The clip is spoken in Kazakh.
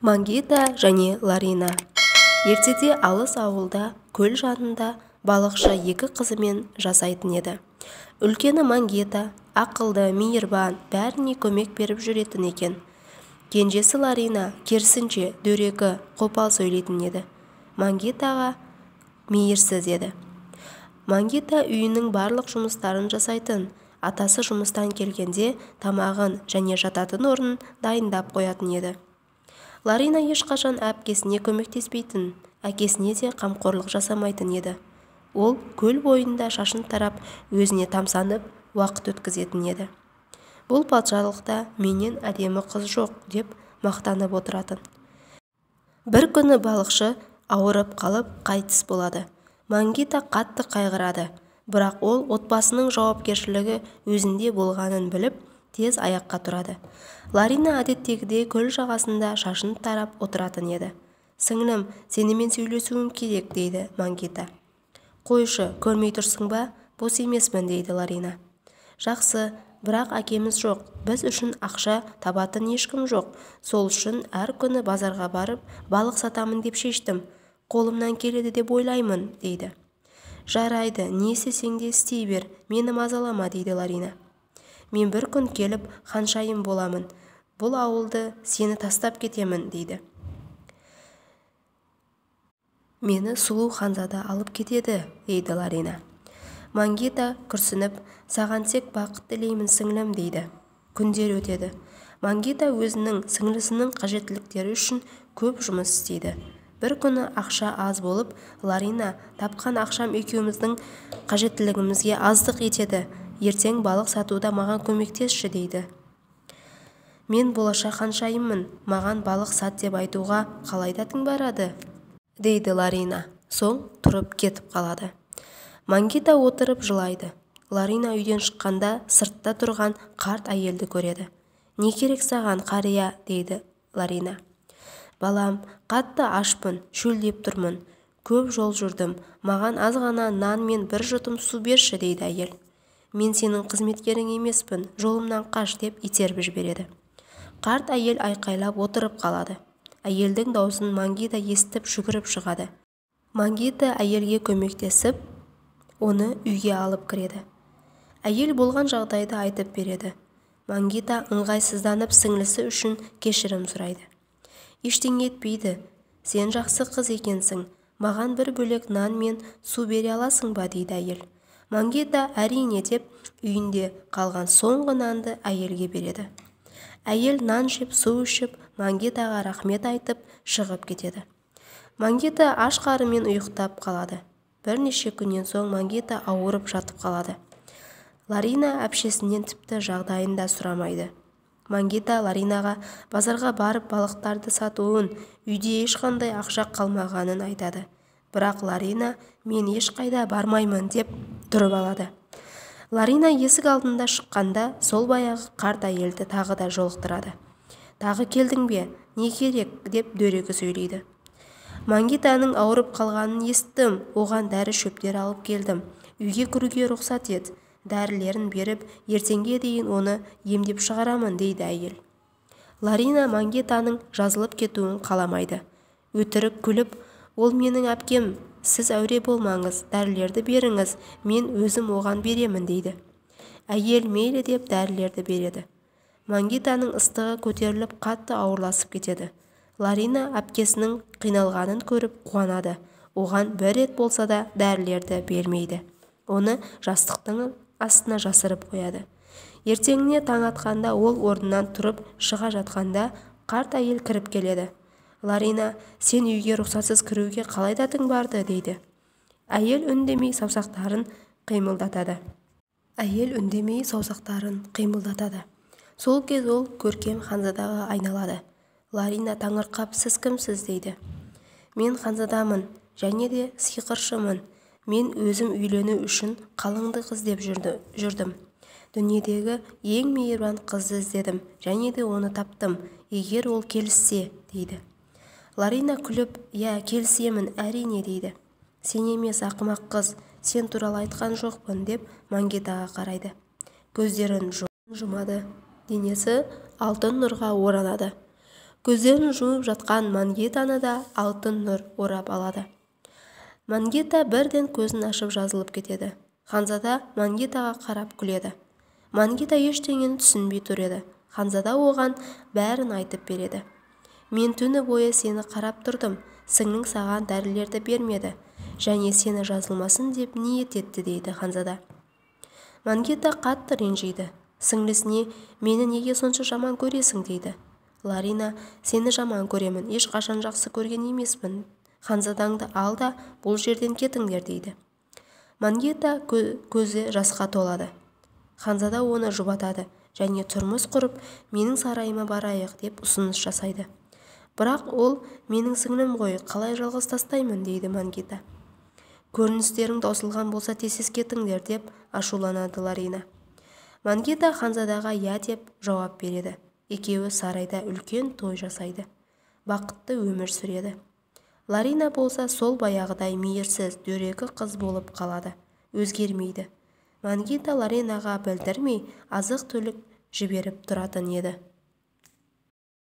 Мангита және Ларина. Ертеде алыс ауылда, көл жанында балықшы екі қызымен жасайтын еді. Үлкені Мангита, ақылды, мейірбан, бәріне көмек беріп жүретін екен. Кенжесі Ларина керісінше дөрекі, қопал сөйлейтін еді. Мангитаға мейірсіз еді. Мангита үйінің барлық жұмыстарын жасайтын, атасы жұмыстан келгенде тамағын және жататын орнын дайындап қоятын еді. Ларина ешқашан әпкесіне көмектеспейтін, әкесіне де қамқорлық жасамайтын еді. Ол көл бойында шашын тарап, өзіне тамсанып, уақыт өткізетін еді. Бұл патшалықта менен әдемі қыз жоқ деп мақтанып отыратын. Бір күні балықшы ауырып қалып қайтыс болады. Мангита қатты қайғырады, бірақ ол отбасының жауапкершілігі өзінде болғанын біліп, тез аяққа тұрады. Ларина әдеттегідей көл жағасында шашын тарап отыратын еді. «Сіңлім, сенімен сөйлесуім керек», дейді Мангита. «Қойшы, көрмей тұрсың ба? Бос емеспін», дейді Ларина. «Жақсы, бірақ әкеміз жоқ, біз үшін ақша табатын ешкім жоқ. Сол үшін әр күні базарға барып, балық сатамын деп шештім. Қолымнан келеді деп ойлаймын», дейді. «Жарайды, не істесең де істей бер, мені мазалама», дейді Ларина. «Мен бір күн келіп ханшайым боламын. Бұл ауылды сені тастап кетемін», дейді. «Мені сұлу ханзада алып кетеді», дейді Ларина. Мангита күрсініп, «Саған тек бақыт тілеймін сіңлім», дейді. Күндер өтеді. Мангита өзінің сіңлісінің қажеттіліктері үшін көп жұмыс істейді. Бір күні ақша аз болып, Ларина, тапқан ақшам екеуміздің қажеттілігімізге аздық етеді. Ертең балық сатуда маған көмектесші, дейді. «Мен болашақ ханшайыммын, маған балық сат деп айтуға қалай дәтің барады?» дейді Ларина. Соң тұрып кетіп қалады. Мангита отырып жылайды. Ларина үйден шыққанда сыртта тұрған қарт әйелді көреді. «Не керек саған, қария?» дейді Ларина. «Балам, қатты ашпын, шөлдеп тұрмын. Көп жол жүрдім, маған аз ғана нан мен бір жұтым су берші», дейді әйел. «Мен сенің қызметкерің емеспін, жолымнан қаш», деп итеріп жібереді. Қарт әйел айқайлап отырып қалады. Әйелдің даусын Мангита естіп жүгіріп шығады. Мангита әйелге көмектесіп, оны үйге алып кіреді. Әйел болған жағдайды айтып береді. Мангита ыңғайсызданып сіңлісі үшін кешірім сұрайды. «Ештеңе етпейді, сен жақсы қыз екенсің, маған бір бөлек нан мен су бере аласың ба?» дейді әйел. Мангита әрине деп үйінде қалған соңғы нанды әйелге береді. Әйел нан жеп, су ішіп, Мангитаға рахмет айтып шығып кетеді. Мангита аш қарынмен ұйықтап қалады. Бірнеше күннен соң Мангита ауырып жатып қалады. Ларина әпшесінен тіпті жағдайын да сұрамайды. Мангита Ларинаға базарға барып балықтарды сатуын, үйде ешқандай ақша қалмағанын айтады. Бірақ Ларина «Мен ешқайда бармаймын» деп тұрып алады. Ларина есік алдында шыққанда сол баяғы қарт әйелді тағы да жолықтырады. «Тағы келдің бе? Не керек?» деп дөрекі сөйлейді. «Мангитаның ауырып қалғанын естім, оған дәрі шөптер алып келдім. Үйге кіруге рұқсат ет. Дәрілерін беріп, ертеңге дейін оны емдеп шығарамын», дейді әйел. Ларина Мангитаның жазылып кетуін қаламайды. Өтірік күліп, «Ол менің әпкем, сіз әуре болмаңыз, дәрілерді беріңіз, мен өзім оған беремін», дейді. Әйел мейлі деп дәрілерді береді. Мангитаның ыстығы көтеріліп қатты ауырласып кетеді. Ларина әпкесінің қиналғанын көріп қуанады. Оған бір рет болса да дәрілерді бермейді. Оны жастықтың астына жасырып қояды. Ертеңіне таң атқанда ол орнынан тұрып шыға жатқанда қарт әйел кіріп келеді. «Ларина, сен үйге рұқсатсыз кіруге қалай дәтің барды?» дейді. Әйел үндемей саусақтарын қимылдатады. Сол кез ол көркем ханзадаға айналады. Ларина таңырқап, «Сіз кімсіз?» дейді. «Мен ханзадамын, және де сиқыршымын. Мен өзім үйлену үшін қалыңды қыз деп жүрдім. Дүниедегі ең мейірбан қызды іздедім, және де оны таптым, егер ол келіссе», дейді. Ларина күліп, «Я, келісемін, әрине», дейді. «Сен емес, ақымақ қыз, сен туралы айтқан жоқпын», деп Мангитаға қарайды. Көздерін жұмады. Денесі алтын нұрға оранады. көздерін жұмып жатқан Мангитаны да алтын нұр орап алады. Мангита бірден көзін ашып жазылып кетеді. Ханзада Мангитаға қарап күледі. Мангита ештеңені түсінбей тұр еді. Ханзада оған бәрін айтып береді. Мен түні бойы сені қарап тұрдым. Сіңлің саған дәрілерді бермеді және сені жазылмасын деп ниет етті, дейді Ханзада. Мангита қатты ренжиді. Сіңлісіне мені неге сонша жаман көресің, дейді. Ларина, сені жаман көремін, ешқашан жақсы көрген емеспін. Ханзадаңды ал да бұл жерден кетіңдер, дейді. Мангита көзі жасқа толады. Ханзада оны жұбатады және тұрмыс құрып, менің сарайыма барайық деп ұсыныс жасайды. Бірақ ол менің сіңлім ғой, қалай жалғыз тастаймын, дейді Мангита. Көріністерің таусылған болса тезірек кетіңдер деп ашуланады Ларина. Мангита Ханзадаға я деп жауап береді. Екеуі сарайда үлкен той жасайды. Бақытты өмір сүреді. Ларина болса сол баяғыдай мейірсіз, дөрекі қыз болып қалады. Өзгермейді. Мангита Ларинаға білдірмей азық-түлік жіберіп тұратын еді.